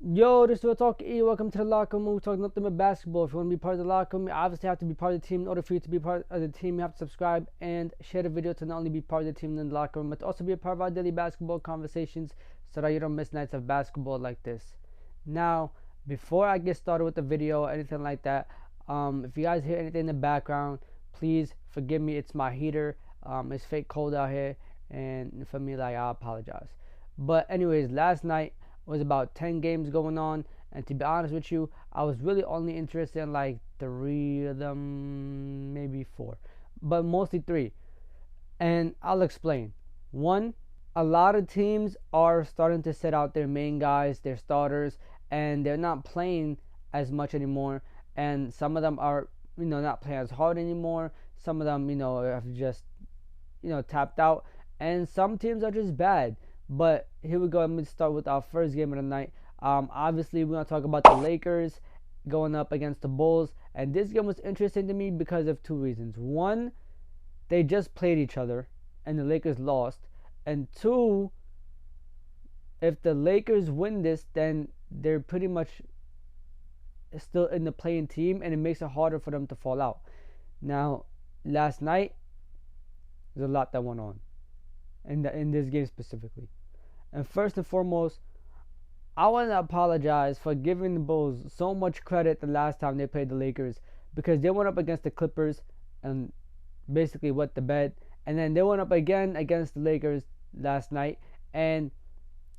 Yo, this is Real Talk E. Welcome to the locker room. We're talking nothing but basketball. If you want to be part of the locker room, you obviously have to be part of the team. In order for you to be part of the team, you have to subscribe and share the video to not only be part of the team in the locker room, but to also be a part of our daily basketball conversations so that you don't miss nights of basketball like this. Now, before I get started with the video or anything like that, if you guys hear anything in the background, please forgive me. It's my heater. It's fake cold out here, and for me, I apologize. But anyways, last night was about 10 games going on, and to be honest with you, I was really only interested in like 3 of them, maybe 4, but mostly 3, and I'll explain. One, a lot of teams are starting to set out their main guys, their starters, and they're not playing as much anymore, and some of them are not playing as hard anymore. Some of them have just tapped out, and some teams are just bad. But here we go. Let me start with our first game of the night. Obviously, we're going to talk about the Lakers going up against the Bulls. And this game was interesting to me because of 2 reasons. One, they just played each other, and the Lakers lost. And 2, if the Lakers win this, then they're pretty much still in the playing team, and it makes it harder for them to fall out. Now, last night, there's a lot that went on in this game specifically. And first and foremost, I want to apologize for giving the Bulls so much credit the last time they played the Lakers, because they went up against the Clippers and basically wet the bed, and then they went up again against the Lakers last night, and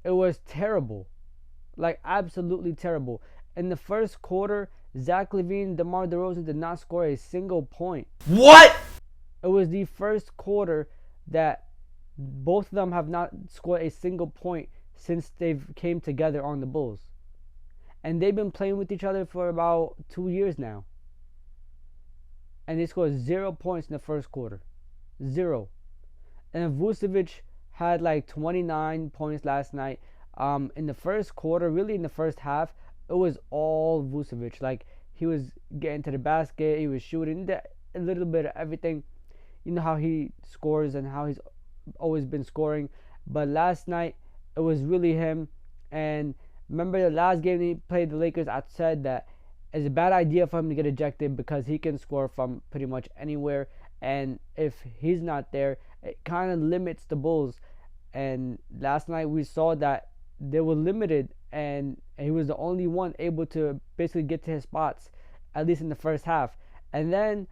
it was terrible, like absolutely terrible. In the first quarter, Zach LaVine, DeMar DeRozan did not score a single point. What? It was the first quarter that both of them have not scored a single point since they've came together on the Bulls. And they've been playing with each other for about 2 years now. And they scored 0 points in the first quarter. 0. And Vucevic had like 29 points last night. In the first quarter, really in the first half, it was all Vucevic. Like, he was getting to the basket, he was shooting a little bit of everything. You know how he scores and how he's always been scoring. But last night, it was really him. And remember the last game he played the Lakers, I said that it's a bad idea for him to get ejected because he can score from pretty much anywhere. And if he's not there, it kind of limits the Bulls. And last night we saw that they were limited, and he was the only one able to basically get to his spots, at least in the first half. And then,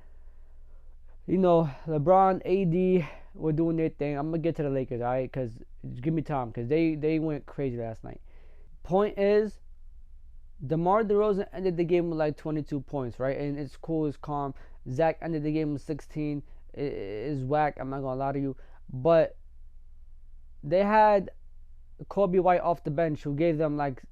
LeBron, AD were doing their thing. I'm going to get to the Lakers, all right? Because give me time, because they went crazy last night. Point is, DeMar DeRozan ended the game with like 22 points, right? And it's cool, it's calm. Zach ended the game with 16. It's whack, I'm not going to lie to you. But they had Kobe White off the bench, who gave them like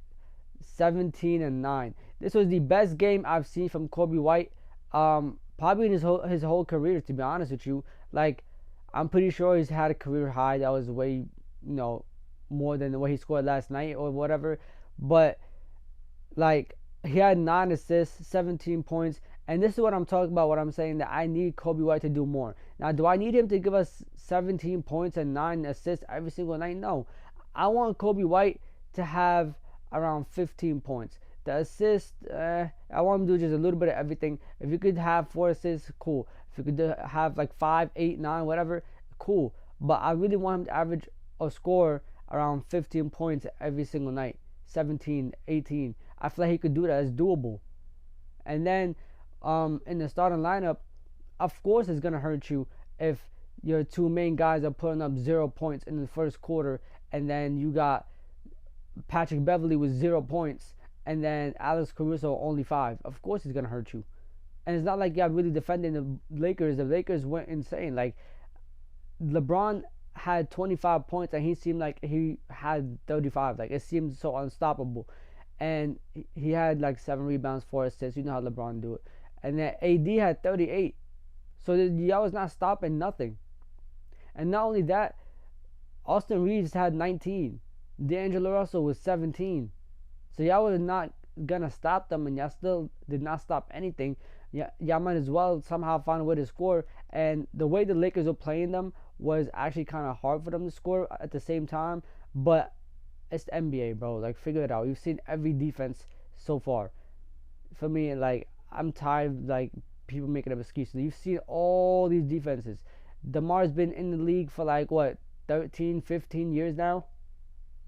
17 and 9. This was the best game I've seen from Kobe White, probably in his whole career, to be honest with you. Like, I'm pretty sure he's had a career high that was way, more than what he scored last night or whatever. But, like, he had 9 assists, 17 points. And this is what I'm talking about, what I'm saying, that I need Kobe White to do more. Now, do I need him to give us 17 points and 9 assists every single night? No. I want Kobe White to have around 15 points. The assist, I want him to do just a little bit of everything. If you could have 4 assists, cool. If you could have like 5, 8, 9, whatever, cool. But I really want him to average or score around 15 points every single night. 17, 18. I feel like he could do that. It's doable. And then in the starting lineup, of course it's going to hurt you if your 2 main guys are putting up 0 points in the first quarter, and then you got Patrick Beverley with 0 points, and then Alex Caruso only 5. Of course it's going to hurt you. And it's not like you're really defending the Lakers. The Lakers went insane. Like, LeBron had 25 points, and he seemed like he had 35. Like, it seemed so unstoppable. And he had like 7 rebounds, 4 assists. You know how LeBron do it. And then AD had 38. So y'all was not stopping nothing. And not only that, Austin Reeves had 19. D'Angelo Russell was 17. So y'all was not gonna stop them, and y'all still did not stop anything. Y'all might as well somehow find a way to score. And the way the Lakers were playing them was actually kind of hard for them to score at the same time. But it's the NBA, bro. Like, figure it out. You've seen every defense so far. For me, like, I'm tired of, like, people making up excuses. You've seen all these defenses. DeMar's been in the league for, like, what, 13, 15 years now?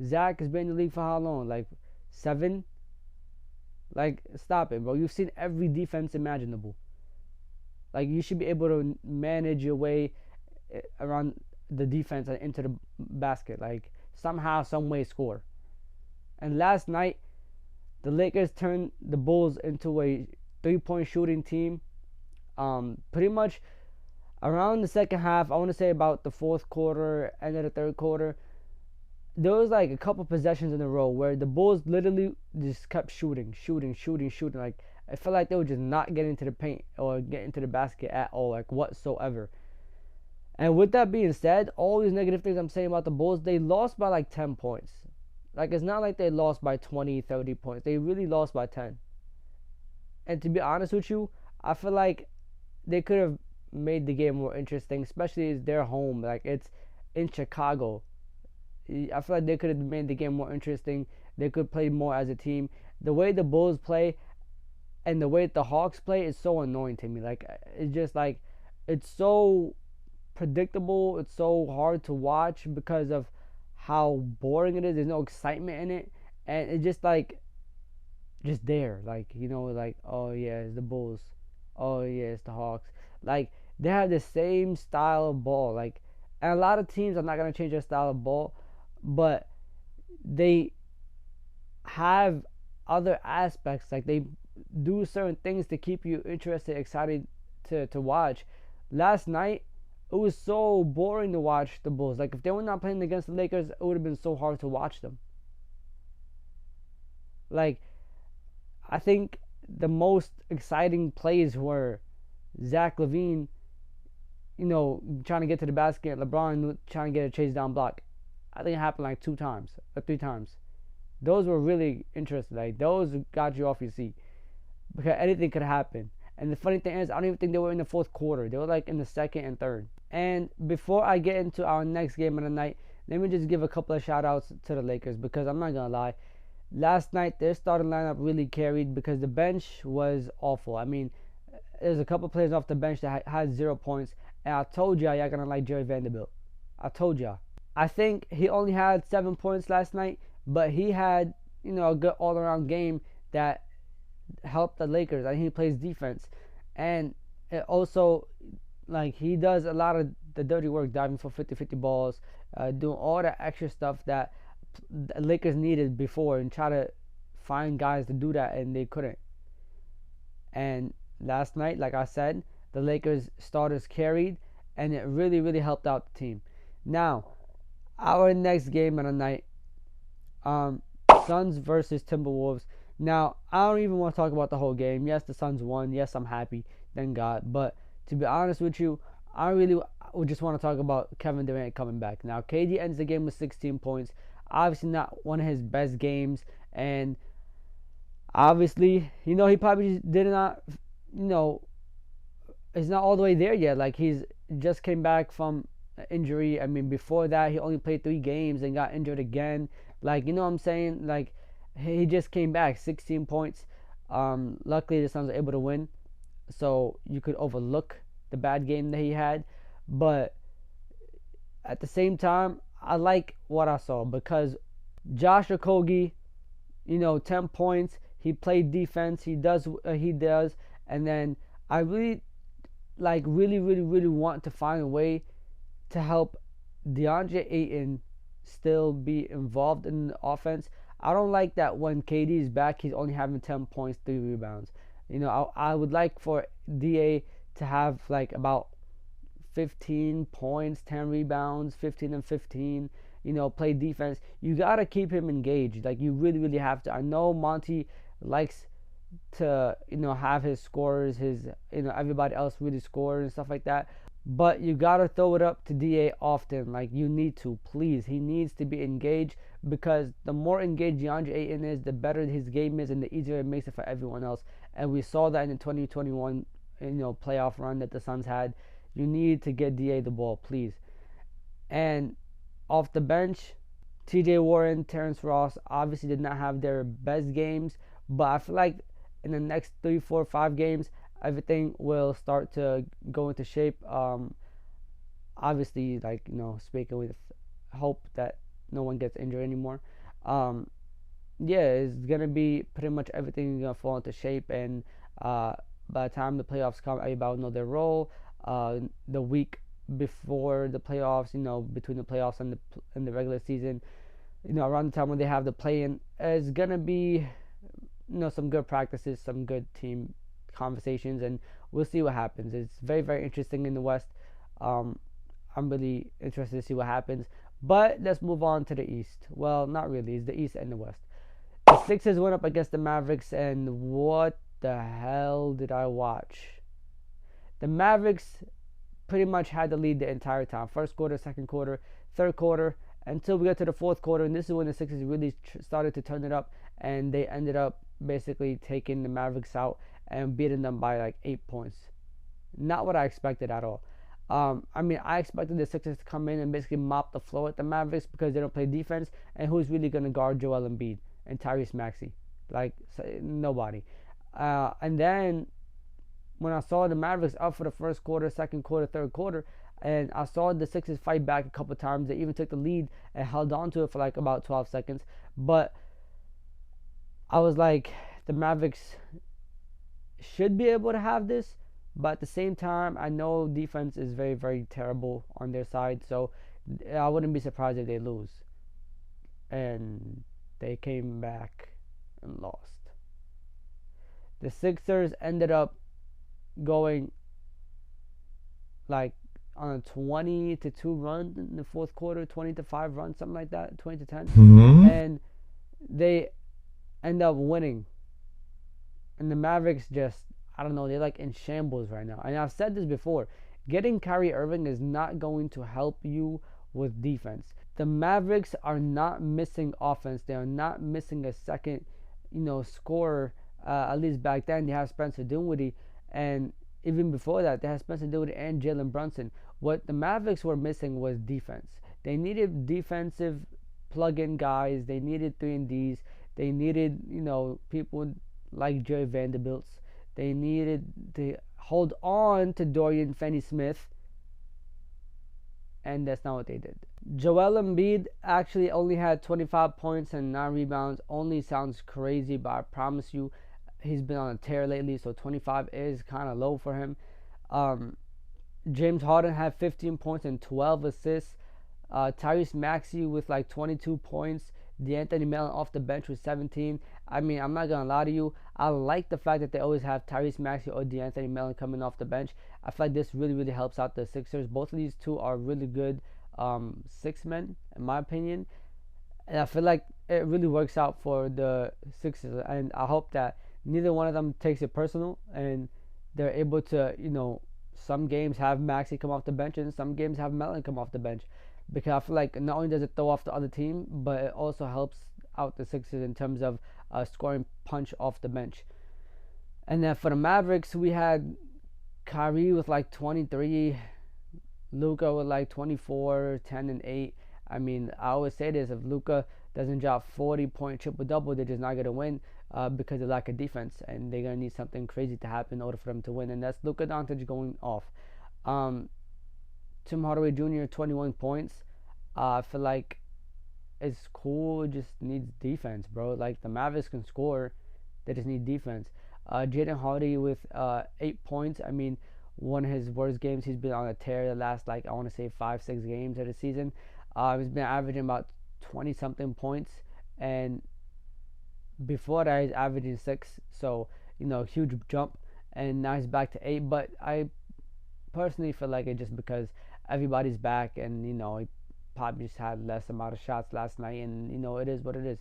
Zach has been in the league for how long? Like, 7? Like, stop it, bro. You've seen every defense imaginable. Like, you should be able to manage your way around the defense and into the basket. Like, somehow, some way score. And last night, the Lakers turned the Bulls into a 3-point shooting team. Pretty much around the second half, I want to say about the fourth quarter, end of the third quarter, there was like a couple possessions in a row where the Bulls literally just kept shooting. Like, I felt like they were just not getting to the paint or getting to the basket at all, like whatsoever. And with that being said, all these negative things I'm saying about the Bulls, they lost by like 10 points. Like, it's not like they lost by 20, 30 points. They really lost by 10. And to be honest with you, I feel like they could have made the game more interesting, especially as their home. Like, it's in Chicago. I feel like they could have made the game more interesting. They could play more as a team. The way the Bulls play and the way the Hawks play is so annoying to me. Like, it's just like, it's so predictable. It's so hard to watch because of how boring it is. There's no excitement in it. And it's just like, just there. Like, like, oh yeah, it's the Bulls. Oh yeah, it's the Hawks. Like, they have the same style of ball. Like, and a lot of teams are not going to change their style of ball, but they have other aspects. Like, they do certain things to keep you interested, excited to watch. Last night, it was so boring to watch the Bulls. Like, if they were not playing against the Lakers, it would have been so hard to watch them. Like, I think the most exciting plays were Zach LaVine, trying to get to the basket, LeBron trying to get a chase down block. I think it happened like 2 times or 3 times. Those were really interesting. Like, those got you off your seat because anything could happen. And the funny thing is, I don't even think they were in the fourth quarter. They were like in the second and third. And before I get into our next game of the night, let me just give a couple of shout outs to the Lakers, because I'm not going to lie. Last night, their starting lineup really carried because the bench was awful. I mean, there's a couple players off the bench that had 0 points. And I told y'all going to like Jerry Vanderbilt. I told y'all. I think he only had 7 points last night, but he had, a good all-around game that helped the Lakers. I think he plays defense. And it also, like, he does a lot of the dirty work, diving for 50-50 balls, doing all that extra stuff that the Lakers needed before, and try to find guys to do that, and they couldn't. And last night, like I said, the Lakers starters carried, and it really, really helped out the team. Now, our next game of the night, Suns versus Timberwolves. Now, I don't even want to talk about the whole game. Yes, the Suns won. Yes, I'm happy. Thank God. But to be honest with you, I really would just want to talk about Kevin Durant coming back. Now, KD ends the game with 16 points. Obviously not one of his best games. And obviously, he probably did not, it's not all the way there yet. Like, he's just came back from injury. I mean, before that, he only played 3 games and got injured again. Like, you know what I'm saying? Like, he just came back, 16 points. Luckily, the Suns were able to win, so you could overlook the bad game that he had. But at the same time, I like what I saw, because Josh Okogie, 10 points. He played defense. He does. And then I really want to find a way to help DeAndre Ayton still be involved in the offense. I don't like that when KD is back, he's only having 10 points, 3 rebounds. I would like for DA to have like about 15 points, 10 rebounds, 15 and 15, play defense. You got to keep him engaged. Like, you really, really have to. I know Monty likes to, have his scorers, his, everybody else really score and stuff like that. But you got to throw it up to DA often. Like, you need to, please. He needs to be engaged, because the more engaged DeAndre Ayton is, the better his game is, and the easier it makes it for everyone else. And we saw that in the 2021, playoff run that the Suns had. You need to get DA the ball, please. And off the bench, TJ Warren, Terrence Ross obviously did not have their best games, but I feel like in the next 3, 4, 5 games, everything will start to go into shape. Obviously, like, speaking with hope that no one gets injured anymore. Yeah, it's gonna be pretty much everything gonna fall into shape, and by the time the playoffs come, everybody will know their role. The week before the playoffs, between the playoffs and the regular season, around the time when they have the play-in, it's gonna be, some good practices, some good team conversations, and we'll see what happens. It's very, very interesting in the West. I'm really interested to see what happens. But let's move on to the East. Well, not really. It's the East and the West. The Sixers went up against the Mavericks, and what the hell did I watch? The Mavericks pretty much had the lead the entire time. First quarter, second quarter, third quarter, until we got to the fourth quarter, and this is when the Sixers really started to turn it up, and they ended up basically taking the Mavericks out and beating them by like 8 points. Not what I expected at all. I expected the Sixers to come in and basically mop the floor at the Mavericks because they don't play defense, and who's really going to guard Joel Embiid and Tyrese Maxey? Like, nobody. And then when I saw the Mavericks up for the first quarter, second quarter, third quarter, and I saw the Sixers fight back a couple times. They even took the lead and held on to it for like about 12 seconds. But I was like, the Mavericks should be able to have this. But at the same time, I know defense is very, very terrible on their side. So I wouldn't be surprised if they lose. And they came back and lost. The Sixers ended up going like on a 20-2 run in the fourth quarter, 20-5 run, something like that, 20-10. Mm-hmm. And they end up winning. And the Mavericks just, I don't know, they're like in shambles right now. And I've said this before, getting Kyrie Irving is not going to help you with defense. The Mavericks are not missing offense. They are not missing a second, scorer. At least back then, they have Spencer Dinwiddie. And even before that, they had Spencer Dinwiddie and Jalen Brunson. What the Mavericks were missing was defense. They needed defensive plug-in guys. They needed 3-and-Ds. They needed, people like Jerry Vanderbilts. They needed to hold on to Dorian Finney-Smith, and that's not what they did. Joel Embiid actually only had 25 points and 9 rebounds. Only sounds crazy, but I promise you, he's been on a tear lately, so 25 is kind of low for him. James Harden had 15 points and 12 assists. Tyrese Maxey with like 22 points. DeAnthony Melton off the bench with 17. I'm not going to lie to you. I like the fact that they always have Tyrese Maxey or DeAnthony Melton coming off the bench. I feel like this really, really helps out the Sixers. Both of these two are really good six men, in my opinion. And I feel like it really works out for the Sixers. And I hope that neither one of them takes it personal and they're able to, some games have Maxey come off the bench and some games have Melton come off the bench. Because I feel like not only does it throw off the other team, but it also helps out the Sixers in terms of scoring punch off the bench. And then for the Mavericks, we had Kyrie with like 23, Luka with like 24, 10, and 8. I always say this, if Luka doesn't drop 40-point triple-double, they're just not going to win because of lack of defense. And they're going to need something crazy to happen in order for them to win. And that's Luka Doncic going off. Tim Hardaway Jr., 21 points. I feel like it's cool. It just needs defense, bro. Like, the Mavericks can score. They just need defense. Jaden Hardy with 8 points. One of his worst games. He's been on a tear the last, 5-6 games of the season. He's been averaging about 20-something points. And before that, he's averaging 6. So, huge jump. And now he's back to 8. But I personally feel like it's just because everybody's back and, he probably just had less amount of shots last night. And, it is what it is.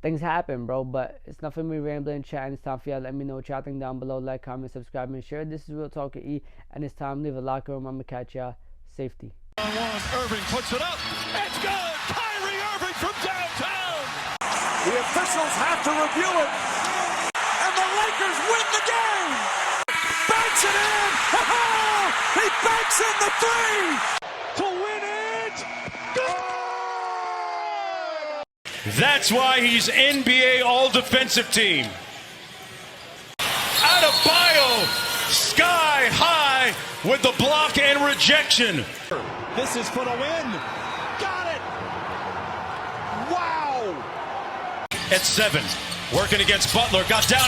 Things happen, bro, but it's not for me rambling, chatting. It's time for y'all. Let me know what y'all think down below. Like, comment, subscribe, and share. This is Real Talk with E, and it's time to leave a locker room. I'm going to catch y'all. Safety. Irving puts it up. It's good. Kyrie Irving from downtown. The officials have to review it, and the Lakers win the game. Banks it in. He banks in the three to win it. Good. That's why he's NBA All-Defensive Team. Adebayo, sky high with the block and rejection. This is for the win. Got it. Wow. At 7, working against Butler, got down.